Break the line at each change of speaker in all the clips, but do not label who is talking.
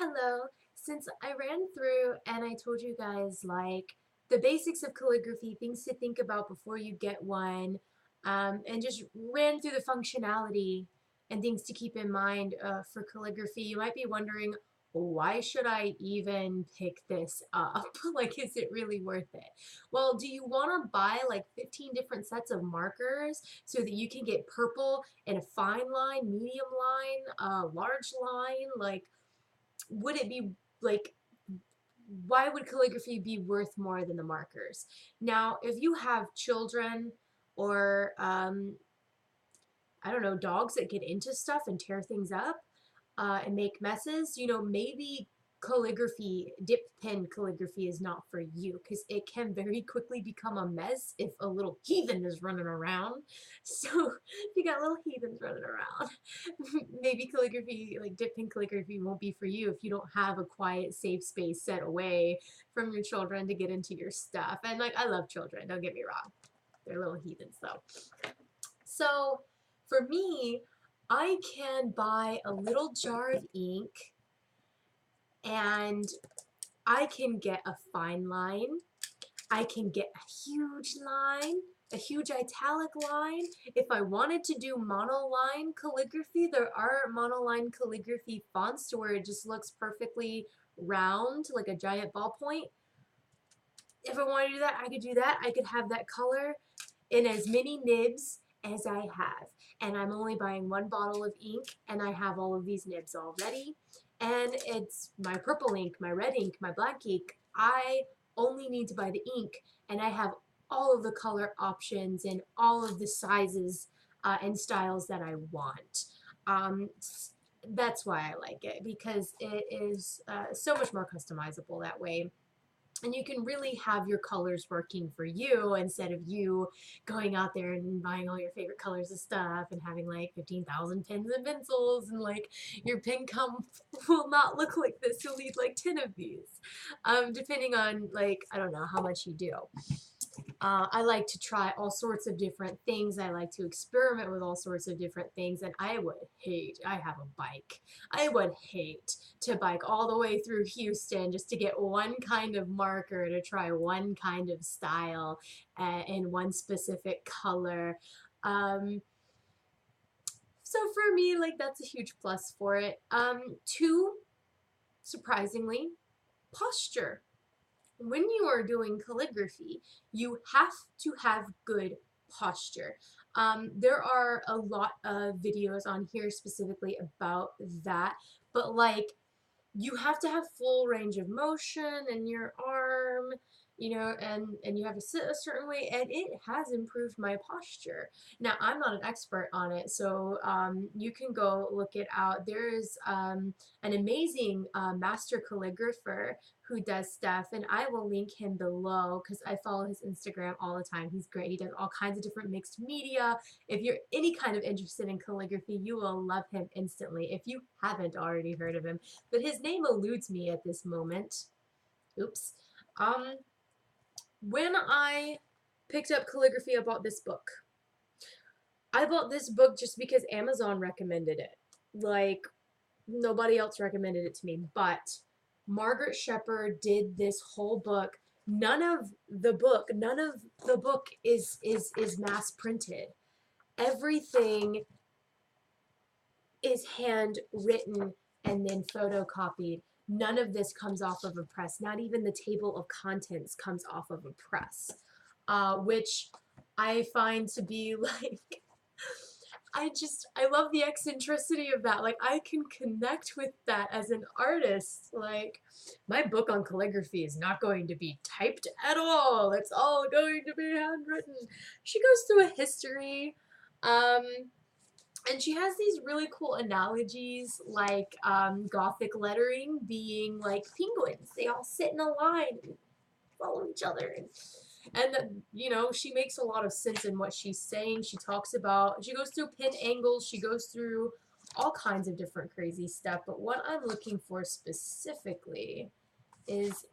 Hello. Since I ran through and I told you guys like the basics of calligraphy, things to think about before you get one, and just ran through the functionality and things to keep in mind for calligraphy, you might be wondering, why should I even pick this up? Like, is it really worth it? Well, do you want to buy like 15 different sets of markers so that you can get purple in a fine line, medium line, large line? Like, would it be like, why would calligraphy be worth more than the markers? Now, if you have children or I don't know, dogs that get into stuff and tear things up and make messes, maybe calligraphy, dip pen calligraphy is not for you because it can very quickly become a mess if a little heathen is running around. So if you got little heathens running around, maybe calligraphy, like dip pen calligraphy, won't be for you if you don't have a quiet, safe space set away from your children to get into your stuff. And like, I love children, don't get me wrong. They're little heathens though. So for me, I can buy a little jar of ink and I can get a fine line. I can get a huge line, a huge italic line. If I wanted to do monoline calligraphy, there are monoline calligraphy fonts to where it just looks perfectly round, like a giant ballpoint. If I wanted to do that, I could do that. I could have that color in as many nibs as I have. And I'm only buying one bottle of ink, and I have all of these nibs already. And it's my purple ink, my red ink, my black ink. I only need to buy the ink, and I have all of the color options and all of the sizes and styles that I want. That's why I like it, because it is so much more customizable that way. And you can really have your colors working for you instead of you going out there and buying all your favorite colors of stuff and having like 15,000 pens and pencils, and like your pen comp will not look like this. You'll need like 10 of these, depending on, like, I don't know how much you do. I like to try all sorts of different things. I like to experiment with all sorts of different things. And I would hate, I have a bike. I would hate to bike all the way through Houston just to get one kind of marker, to try one kind of style in one specific color. So for me, like, that's a huge plus for it. Two, surprisingly, posture. When you are doing calligraphy, you have to have good posture. There are a lot of videos on here specifically about that, but like, you have to have full range of motion in your arm, and you have to sit a certain way, and it has improved my posture. Now, I'm not an expert on it, so you can go look it out. There's an amazing master calligrapher who does stuff, and I will link him below because I follow his Instagram all the time. He's great. He does all kinds of different mixed media. If you're any kind of interested in calligraphy, you will love him instantly if you haven't already heard of him. But his name eludes me at this moment. Oops. When I picked up calligraphy, I bought this book. I bought this book just because Amazon recommended it. Like, nobody else recommended it to me, but Margaret Shepherd did this whole book. None of the book is mass printed. Everything is handwritten and then photocopied. None of this comes off of a press. Not even the table of contents comes off of a press, which I find to be like, I love the eccentricity of that. Like, I can connect with that as an artist. Like, my book on calligraphy is not going to be typed at all. It's all going to be handwritten. She goes through a history. And she has these really cool analogies, like Gothic lettering being like penguins. They all sit in a line and follow each other. And she makes a lot of sense in what she's saying. She goes through pen angles. She goes through all kinds of different crazy stuff. But what I'm looking for specifically is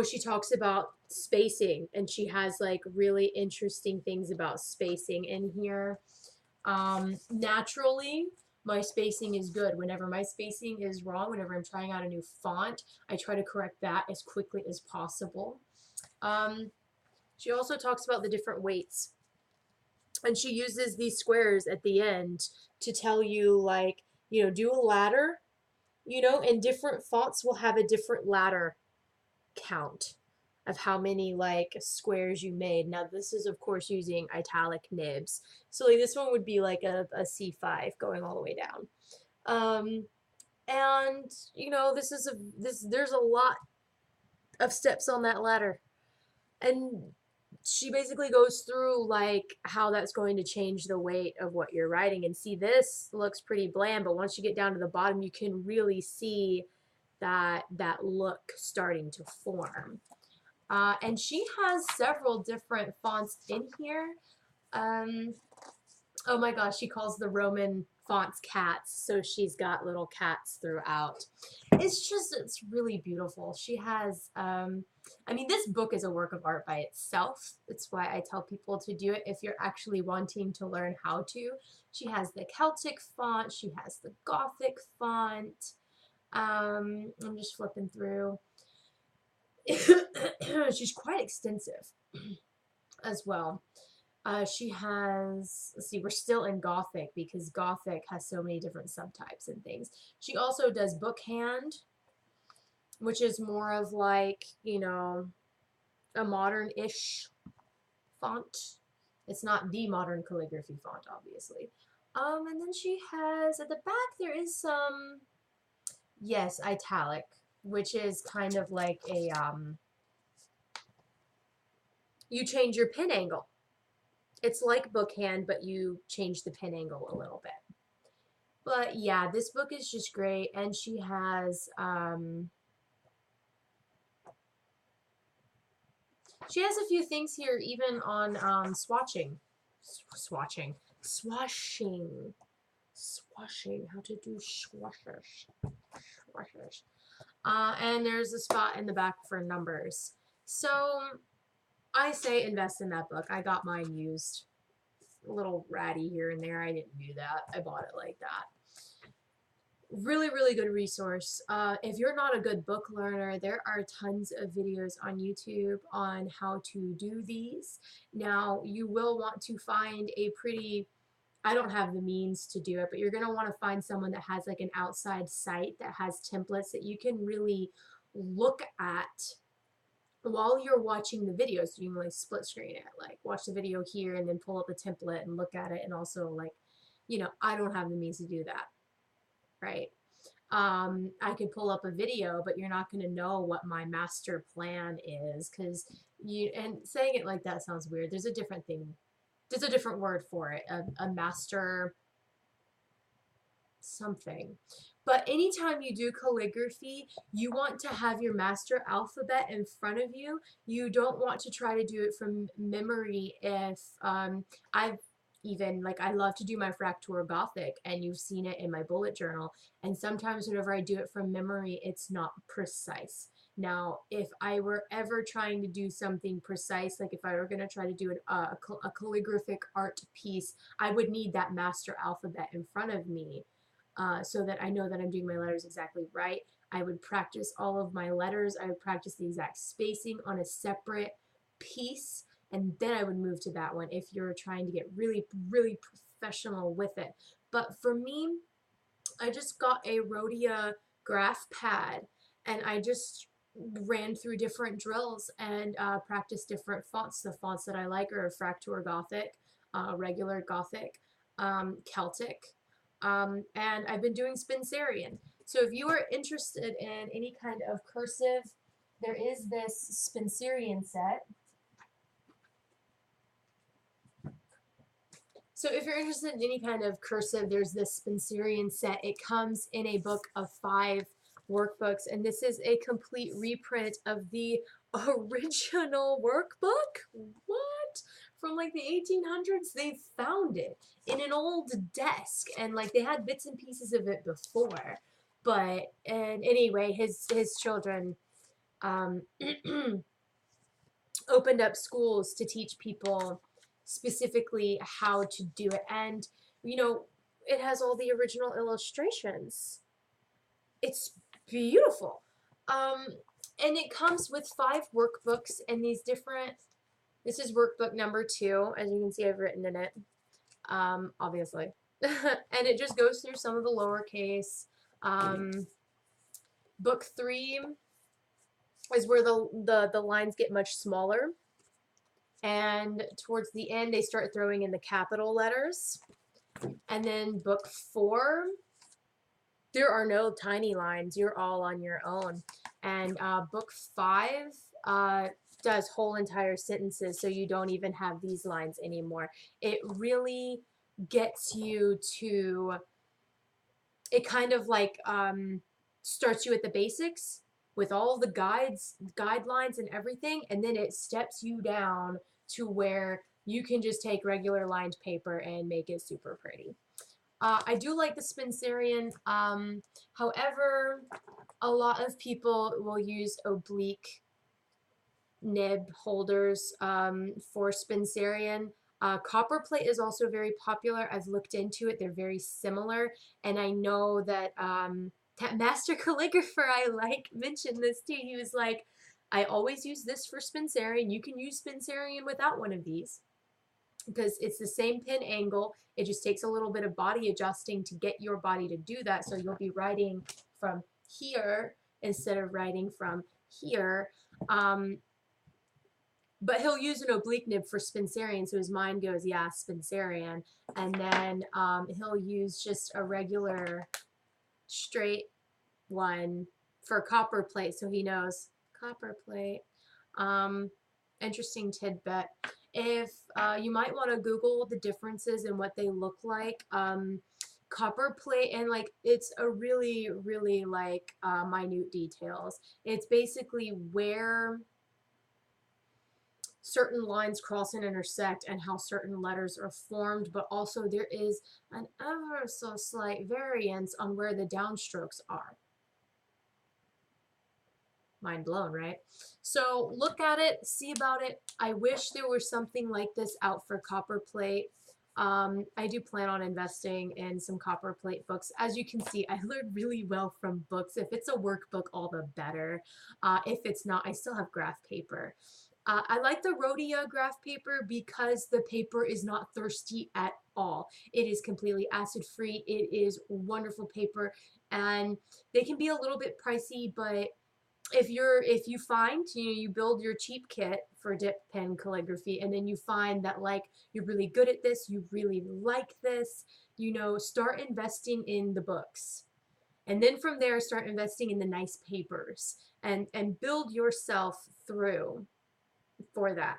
she talks about spacing, and she has like really interesting things about spacing in here. Naturally, my spacing is good. Whenever my spacing is wrong, whenever I'm trying out a new font, I try to correct that as quickly as possible. She also talks about the different weights. And she uses these squares at the end to tell you, like, you know, do a ladder, you know, and different fonts will have a different ladder count of how many like squares you made. Now this is of course using italic nibs. So like this one would be like a C5 going all the way down. And you know, there's a lot of steps on that ladder. And she basically goes through like how that's going to change the weight of what you're writing. And see, this looks pretty bland, but once you get down to the bottom, you can really see that look starting to form. And she has several different fonts in here. Oh my gosh, she calls the Roman fonts cats, so she's got little cats throughout. It's really beautiful. She has, I mean, this book is a work of art by itself. That's why I tell people to do it if you're actually wanting to learn how to. She has the Celtic font, she has the Gothic font. I'm just flipping through. She's quite extensive as well. She has, let's see, we're still in Gothic because Gothic has so many different subtypes and things. She also does bookhand, which is more of like, you know, a modern-ish font. It's not the modern calligraphy font, obviously. And then she has, at the back, there is some, yes, italic, which is kind of like a, you change your pen angle. It's like bookhand, but you change the pen angle a little bit. But yeah, this book is just great, and she has a few things here even on swatching, how to do swashes. And there's a spot in the back for numbers. So I say invest in that book. I got mine used. A little ratty here and there. I didn't do that. I bought it like that. Really, really good resource. If you're not a good book learner, there are tons of videos on YouTube on how to do these. Now, you will want to find a pretty, I don't have the means to do it, but you're going to want to find someone that has like an outside site that has templates that you can really look at while you're watching the video. So you can like split screen it, like watch the video here and then pull up a template and look at it. And also, like, you know, I don't have the means to do that, right? I could pull up a video, but you're not going to know what my master plan is, because you, and saying it like that sounds weird. There's a different thing. There's a different word for it, a master something. But anytime you do calligraphy, you want to have your master alphabet in front of you. You don't want to try to do it from memory. If I've even, like, I love to do my Fraktur Gothic, and you've seen it in my bullet journal, and sometimes whenever I do it from memory, it's not precise. Now, if I were ever trying to do something precise, like if I were going to try to do a calligraphic art piece, I would need that master alphabet in front of me. So that I know that I'm doing my letters exactly right. I would practice all of my letters. I would practice the exact spacing on a separate piece, and then I would move to that one if you're trying to get really, really professional with it. But for me, I just got a Rhodia graph pad, and I just ran through different drills and practiced different fonts. The fonts that I like are Fraktur Gothic, regular Gothic, Celtic, and I've been doing Spencerian. So if you are interested in any kind of cursive, there is this Spencerian set. So if you're interested in any kind of cursive, there's this Spencerian set. It comes in a book of 5 workbooks, and this is a complete reprint of the original workbook. What? From like the 1800s? They found it in an old desk, and like they had bits and pieces of it before. But, and anyway, his children opened up schools to teach people specifically how to do it. And, you know, it has all the original illustrations. It's beautiful. And it comes with 5 workbooks and these different, this is workbook number 2, as you can see I've written in it, obviously. And it just goes through some of the lowercase. Book 3 is where the lines get much smaller. And towards the end, they start throwing in the capital letters. And then book 4, there are no tiny lines. You're all on your own. And book 5 does whole entire sentences, so you don't even have these lines anymore. It really gets you to, it kind of like starts you at the basics with all the guidelines and everything, and then it steps you down to where you can just take regular lined paper and make it super pretty. I do like the Spencerian. However, a lot of people will use oblique nib holders for Spencerian. Copperplate is also very popular. I've looked into it. They're very similar. And I know that that master calligrapher I like mentioned this too. He was like, I always use this for Spencerian. You can use Spencerian without one of these, because it's the same pen angle. It just takes a little bit of body adjusting to get your body to do that. So you'll be writing from here instead of writing from here. But he'll use an oblique nib for Spencerian, so his mind goes, yeah, Spencerian. And then he'll use just a regular straight one for copperplate, so he knows copperplate. Interesting tidbit. If you might want to Google the differences in what they look like. Copperplate, and like it's a really, really like minute details. It's basically where certain lines cross and intersect and how certain letters are formed, but also there is an ever so slight variance on where the downstrokes are. Mind blown, right? So look at it, see about it. I wish there was something like this out for copperplate. I do plan on investing in some copperplate books. As you can see, I learned really well from books. If it's a workbook, all the better. If it's not, I still have graph paper. I like the Rhodia graph paper because the paper is not thirsty at all. It is completely acid-free. It is wonderful paper, and they can be a little bit pricey, but if you find, you build your cheap kit for dip pen calligraphy, and then you find that like you're really good at this, you really like this, start investing in the books. And then from there, start investing in the nice papers and build yourself through for that.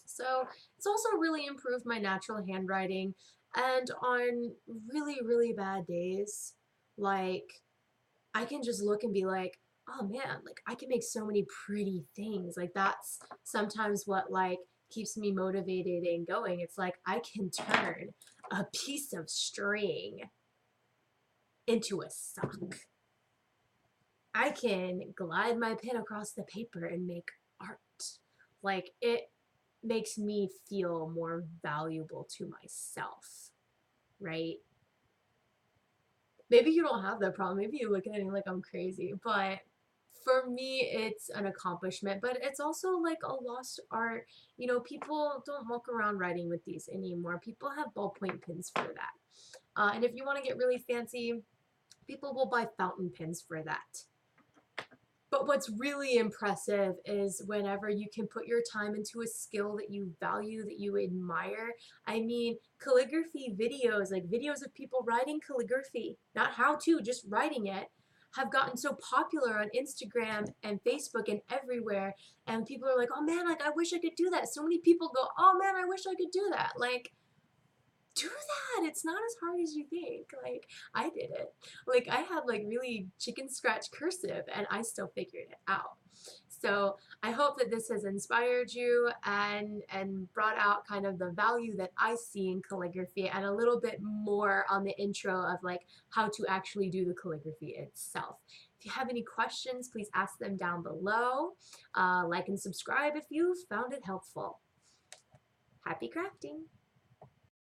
So it's also really improved my natural handwriting, and on really, really bad days, like I can just look and be like, oh man, like I can make so many pretty things. Like that's sometimes what like keeps me motivated and going. It's like I can turn a piece of string into a sock. I can glide my pen across the paper and make art. Like it makes me feel more valuable to myself, right? Maybe you don't have that problem. Maybe you look at me like I'm crazy, but for me, it's an accomplishment, but it's also like a lost art. People don't walk around writing with these anymore. People have ballpoint pens for that. And if you want to get really fancy, people will buy fountain pens for that. But what's really impressive is whenever you can put your time into a skill that you value, that you admire. I mean, calligraphy videos, like videos of people writing calligraphy, not how to, just writing it, have gotten so popular on Instagram and Facebook and everywhere. And people are like, oh man, like I wish I could do that. So many people go, oh man, I wish I could do that. Like, do that. It's not as hard as you think. Like I did it. Like I had like really chicken scratch cursive and I still figured it out. So I hope that this has inspired you and brought out kind of the value that I see in calligraphy, and a little bit more on the intro of like how to actually do the calligraphy itself. If you have any questions, please ask them down below. Like and subscribe if you found it helpful. Happy crafting!